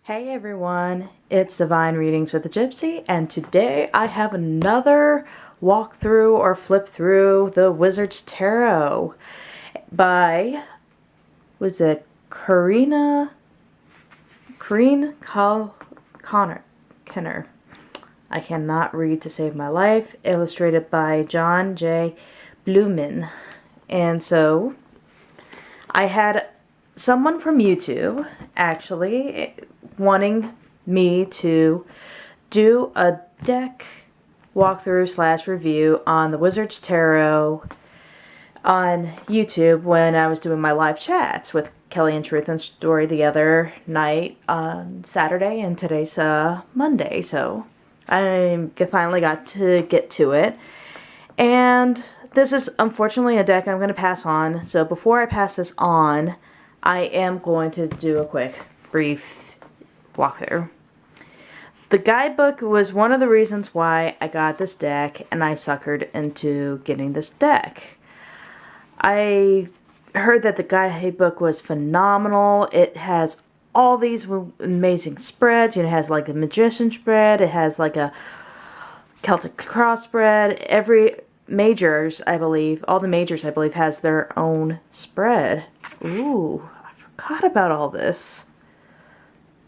Hey everyone, it's Divine Readings with the Gypsy, and today I have another walkthrough or flip through the Wizard's Tarot by, was it Corrine Kenner. I cannot read to save my life. Illustrated by John J. Blumen. And so I had someone from YouTube actually wanting me to do a deck walkthrough slash review on the Wizard's Tarot on YouTube when I was doing my live chats with Kelly and Truth and Story the other night on Saturday, and today's Monday, so I finally got to get to it. And this is unfortunately a deck I'm going to pass on, so before I pass this on, I am going to do a quick, brief walkthrough. The guidebook was one of the reasons why I got this deck, and I suckered into getting this deck. I heard that the guidebook was phenomenal. It has all these amazing spreads. You know, it has like a magician spread. It has like a Celtic cross spread. Every majors, I believe, all the majors, I believe, has their own spread. Ooh, I forgot about all this.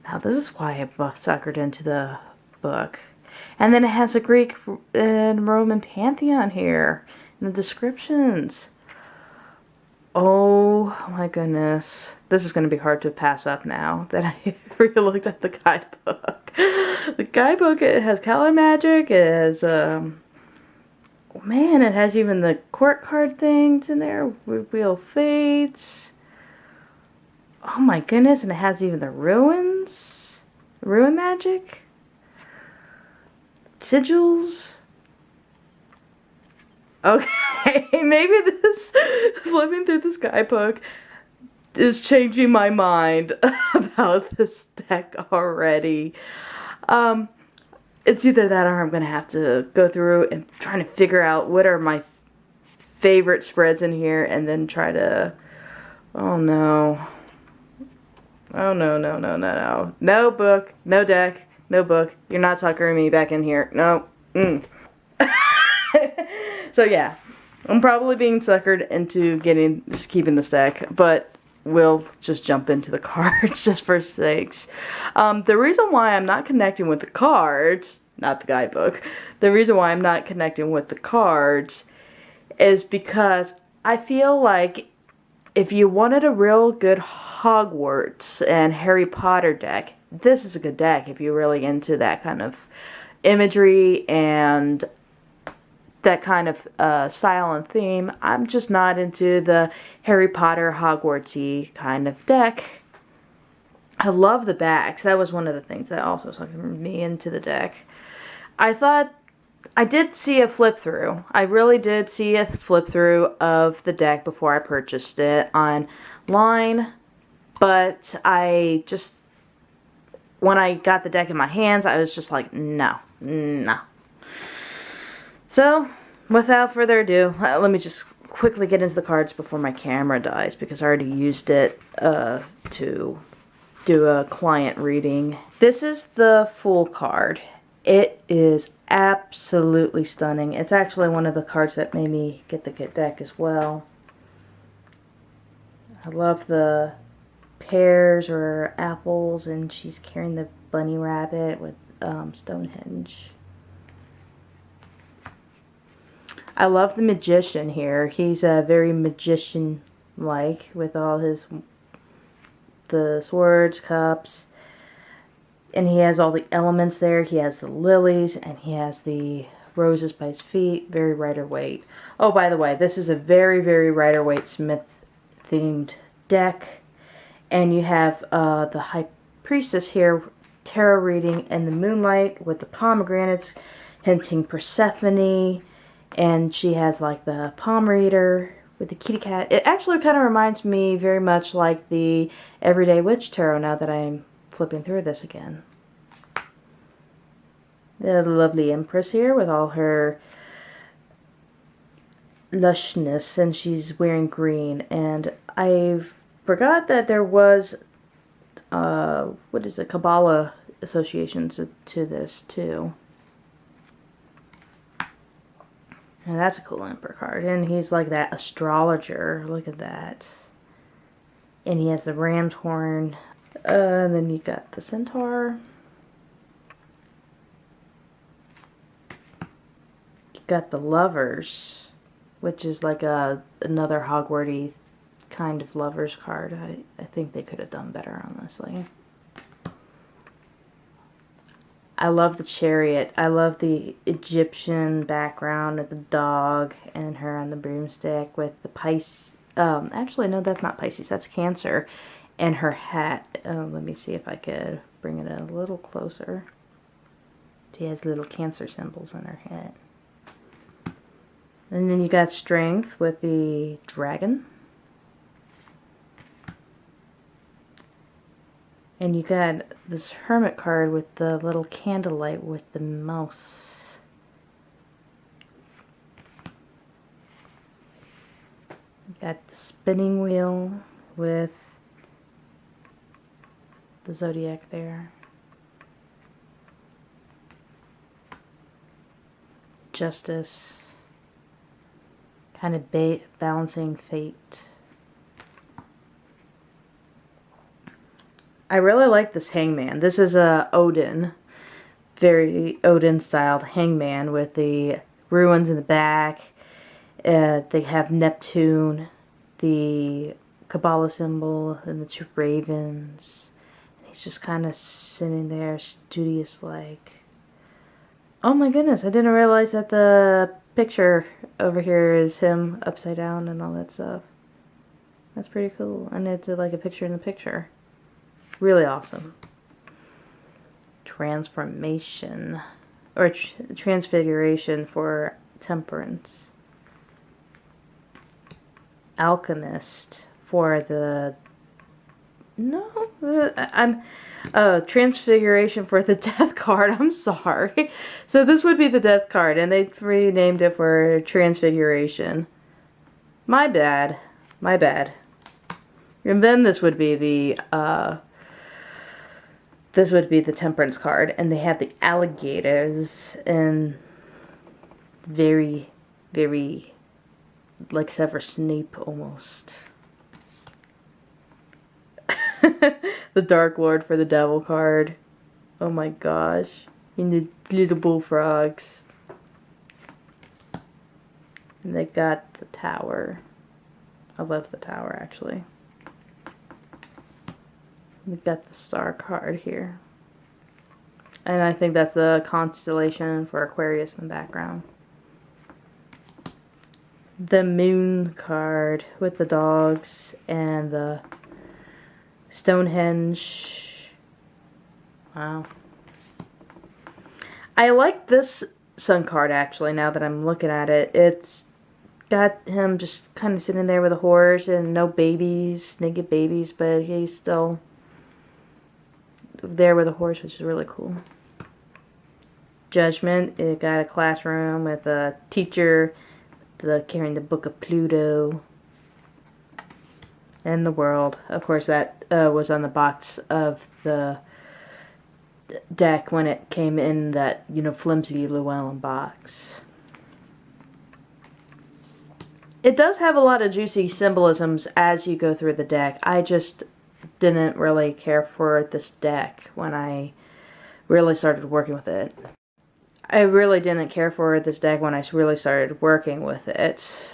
Now this is why I suckered into the book. And then it has a Greek and Roman pantheon here in the descriptions. Oh my goodness. This is going to be hard to pass up now that I really looked at the guidebook. The guidebook, it has color magic, it has, man, it has even the court card things in there, Wheel of Fates. Oh my goodness, and it has even the ruins, ruin magic, sigils. Okay, maybe this, flipping through this guidebook is changing my mind about this deck already. It's either that or I'm going to have to go through and trying to figure out what are my favorite spreads in here and then try to, oh no. Oh no, no, no, no, no. No book, no deck, no book. You're not suckering me back in here. No. So yeah, I'm probably being suckered into just keeping this deck, but we'll just jump into the cards just for sakes. The reason why I'm not connecting with the cards, not the guidebook, the reason why I'm not connecting with the cards is because I feel like if you wanted a real good Hogwarts and Harry Potter deck, this is a good deck if you're really into that kind of imagery and that kind of style and theme. I'm just not into the Harry Potter Hogwartsy kind of deck. I love the backs. That was one of the things that also sucked me into the deck. I did see a flip through. I really did see a flip through of the deck before I purchased it online, but I just, when I got the deck in my hands, I was just like, no, no. So, without further ado, let me just quickly get into the cards before my camera dies, because I already used it to do a client reading. This is the Fool card. It is absolutely stunning. It's actually one of the cards that made me get the deck as well. I love the pears or apples, and she's carrying the bunny rabbit with Stonehenge. I love the magician here. He's very magician-like with all the swords, cups, and he has all the elements there. He has the lilies, and he has the roses by his feet. Very Rider-Waite. Oh, by the way, this is a very, very Rider-Waite Smith-themed deck. And you have the High Priestess here, tarot reading in the moonlight with the pomegranates, hinting Persephone. And she has like the palm reader with the kitty cat. It actually kind of reminds me very much like the Everyday Witch Tarot now that I'm flipping through this again. The lovely Empress here with all her lushness, and she's wearing green. And I forgot that there was what is it, Kabbalah associations to this too. And that's a cool Emperor card. And he's like that astrologer. Look at that. And he has the ram's horn. And then you got the centaur. You got the lovers, which is like another Hogwarty kind of lovers card. I think they could have done better, honestly. I love the chariot. I love the Egyptian background of the dog and her on the broomstick with the Pisces. Actually, no, that's not Pisces. That's Cancer. And her hat. Let me see if I could bring it a little closer. She has little Cancer symbols on her hat. And then you got Strength with the dragon. And you got this Hermit card with the little candlelight with the mouse. You got the spinning wheel with the zodiac there. Justice. Kind of balancing fate. I really like this hangman. This is a Odin. Very Odin-styled hangman with the ruins in the back. They have Neptune, the Kabbalah symbol, and the two ravens. And he's just kind of sitting there, studious-like. Oh my goodness, I didn't realize that the picture over here is him upside down and all that stuff. That's pretty cool. And it's like a picture in the picture. Really awesome. Transformation. Or transfiguration for temperance. Alchemist for the... No, I'm... transfiguration for the death card. I'm sorry. So this would be the death card, and they renamed it for transfiguration. My bad. My bad. And then this would be the temperance card, and they have the alligators and very, very like Severus Snape almost. The Dark Lord for the Devil card. Oh my gosh. And the little bullfrogs. And they got the tower. I love the tower, actually. We got the star card here. And I think that's a constellation for Aquarius in the background. The moon card with the dogs and the Stonehenge. Wow. I like this sun card, actually, now that I'm looking at it. It's got him just kind of sitting there with a horse and no babies, naked babies, but he's still there with a horse, which is really cool. Judgment. It got a classroom with a teacher carrying the Book of Pluto. And the World. Of course, that was on the box of the deck when it came in that, you know, flimsy Llewellyn box. It does have a lot of juicy symbolisms as you go through the deck. I just didn't really care for this deck when I really started working with it. I really didn't care for this deck when I really started working with it.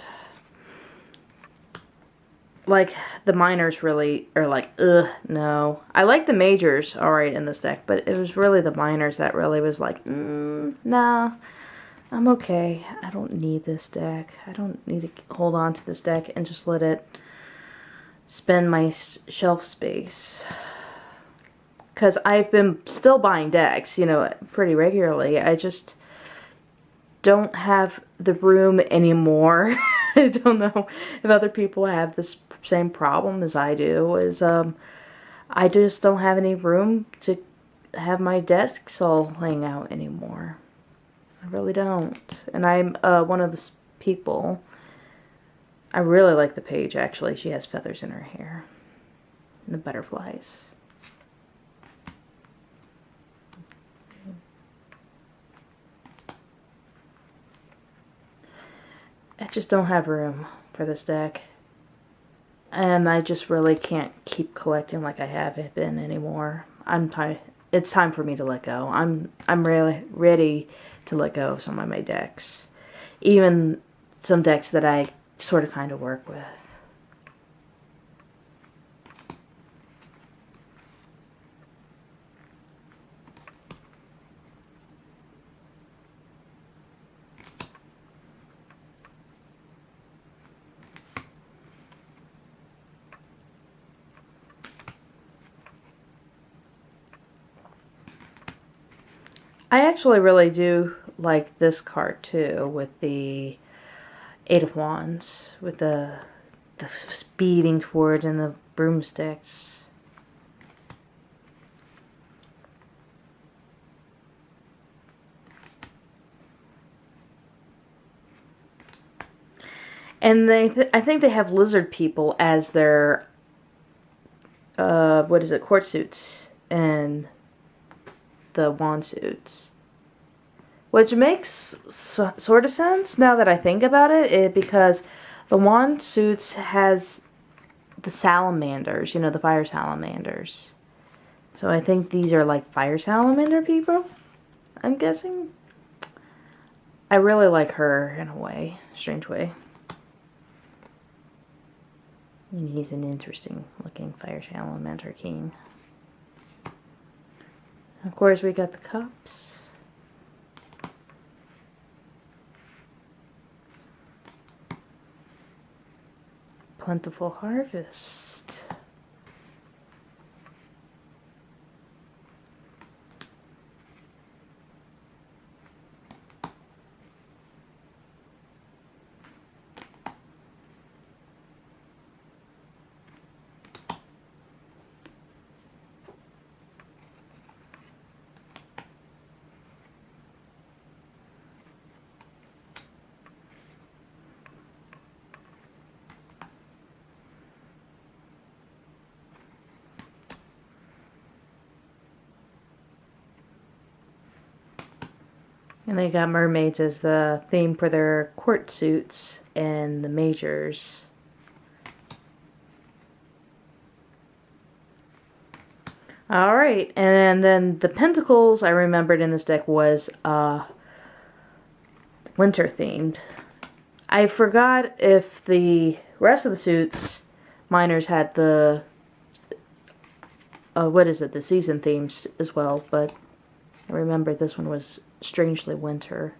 Like, the minors really are like, ugh, no. I like the majors, alright, in this deck, but it was really the minors that really was like, nah, I'm okay. I don't need this deck. I don't need to hold on to this deck and just let it spend my shelf space. Because I've been still buying decks, you know, pretty regularly. I just don't have the room anymore. I don't know if other people have this same problem as I do. I just don't have any room to have my desks all laying out anymore. I really don't. And I'm one of the people. I really like the page, actually. She has feathers in her hair. And the butterflies. I just don't have room for this deck. And I just really can't keep collecting like I have been anymore. It's time for me to let go. I'm really ready to let go of some of my decks. Even some decks that I sort of kind of work with. I actually really do like this card too, with the Eight of Wands, with the speeding towards and the broomsticks. And I think they have lizard people as their what is it, court suits and the wand suits, which makes sort of sense now that I think about it, because the wand suits has the salamanders, you know, the fire salamanders. So I think these are like fire salamander people, I'm guessing. I really like her in a way, strange way. And he's an interesting looking fire salamander king. Of course, we got the cups. Plentiful harvest. And they got mermaids as the theme for their court suits and the majors. Alright, and then the Pentacles I remembered in this deck was winter themed. I forgot if the rest of the suits, minors, had the what is it, the season themes as well, but I remember this one was strangely winter.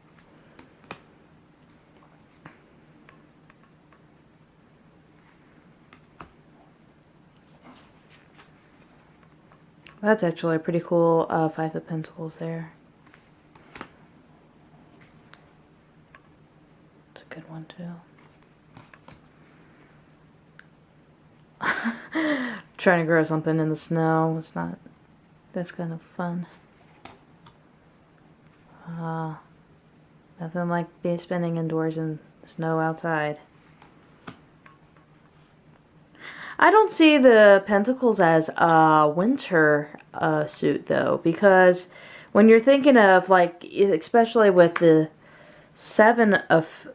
That's actually a pretty cool Five of Pentacles there. It's a good one too. Trying to grow something in the snow. It's not, that's kind of fun. Nothing like spending indoors in the snow outside. I don't see the Pentacles as a winter suit though, because when you're thinking of, like, especially with the Seven of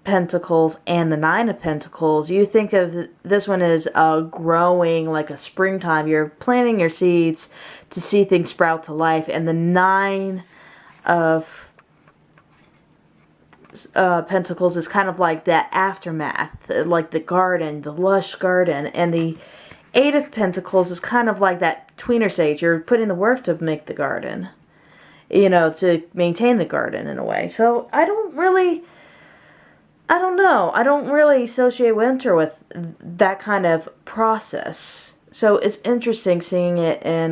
Pentacles and the Nine of Pentacles, you think of this one as growing, like a springtime. You're planting your seeds to see things sprout to life, and the Nine of Pentacles is kind of like that aftermath, like the garden, the lush garden, and the Eight of Pentacles is kind of like that tweener stage. You're putting the work to make the garden, you know, to maintain the garden in a way. So I don't know. I don't really associate winter with that kind of process. So it's interesting seeing it in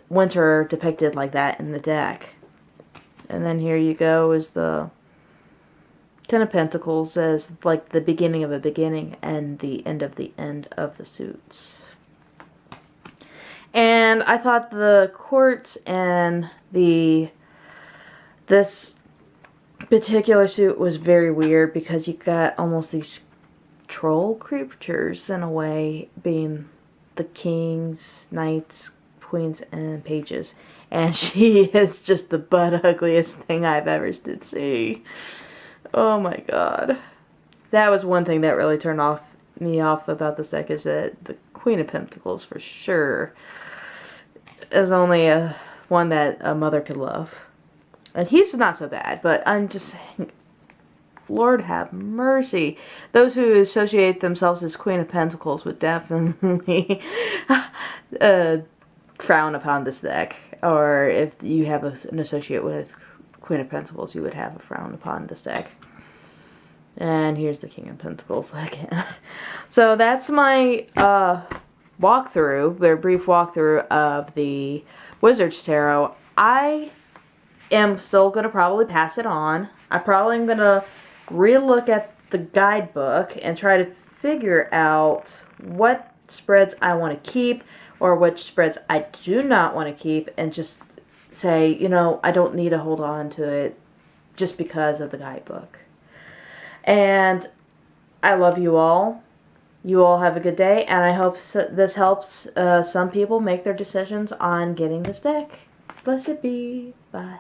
winter depicted like that in the deck. And then here you go is the Ten of Pentacles as like the beginning of a beginning and the end of the suits. And I thought the courts and this particular suit was very weird, because you got almost these troll creatures in a way, being the kings, knights, queens, and pages. And she is just the butt ugliest thing I've ever did see. Oh my god. That was one thing that really turned me off about this deck, is that the Queen of Pentacles for sure is only one that a mother could love. And he's not so bad, but I'm just saying, Lord have mercy. Those who associate themselves as Queen of Pentacles would definitely frown upon this deck. Or if you have an associate with Queen of Pentacles, you would have a frown upon this deck. And here's the King of Pentacles again. So that's my walkthrough, very brief walkthrough of the Wizard's Tarot. I am still going to probably pass it on. I probably am going to relook at the guidebook and try to figure out what spreads I want to keep or which spreads I do not want to keep, and just say, you know, I don't need to hold on to it just because of the guidebook. And I love you all. You all have a good day, and I hope this helps some people make their decisions on getting this deck. Blessed be. Bye.